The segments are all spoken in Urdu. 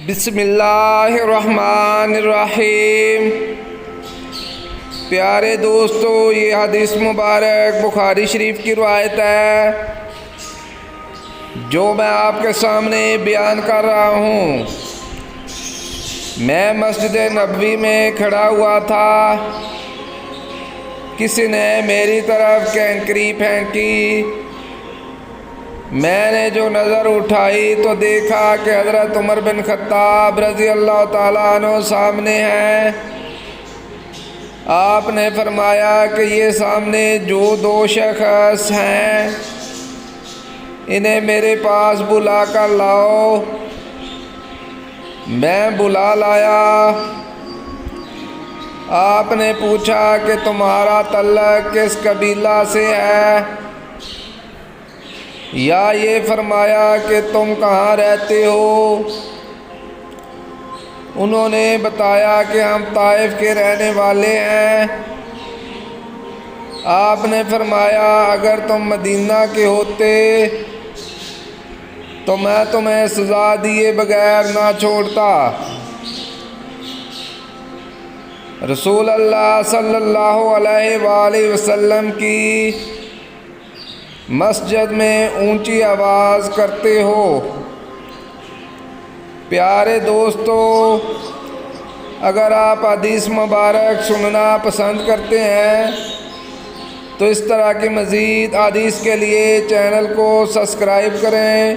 بسم اللہ الرحمن الرحیم۔ پیارے دوستو، یہ حدیث مبارک بخاری شریف کی روایت ہے جو میں آپ کے سامنے بیان کر رہا ہوں۔ میں مسجد نبوی میں کھڑا ہوا تھا، کسی نے میری طرف کینکری پھینکی۔ میں نے جو نظر اٹھائی تو دیکھا کہ حضرت عمر بن خطاب رضی اللہ تعالیٰ عنہ سامنے ہیں۔ آپ نے فرمایا کہ یہ سامنے جو دو شخص ہیں انہیں میرے پاس بلا کر لاؤ۔ میں بلا لایا۔ آپ نے پوچھا کہ تمہارا تعلق کس قبیلہ سے ہے، یا یہ فرمایا کہ تم کہاں رہتے ہو؟ انہوں نے بتایا کہ ہم طائف کے رہنے والے ہیں۔ آپ نے فرمایا اگر تم مدینہ کے ہوتے تو میں تمہیں سزا دیے بغیر نہ چھوڑتا۔ رسول اللہ صلی اللہ علیہ وآلہ وسلم کی مسجد میں اونچی آواز کرتے ہو۔ پیارے دوستو، اگر آپ حدیث مبارک سننا پسند کرتے ہیں تو اس طرح کی مزید حدیث کے لیے چینل کو سبسکرائب کریں۔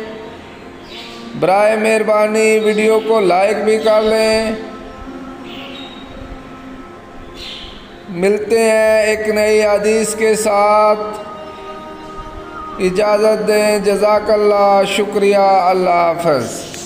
برائے مہربانی ویڈیو کو لائک بھی کر لیں۔ ملتے ہیں ایک نئی حدیث کے ساتھ، اجازت دیں۔ جزاک اللہ، شکریہ، اللہ حافظ۔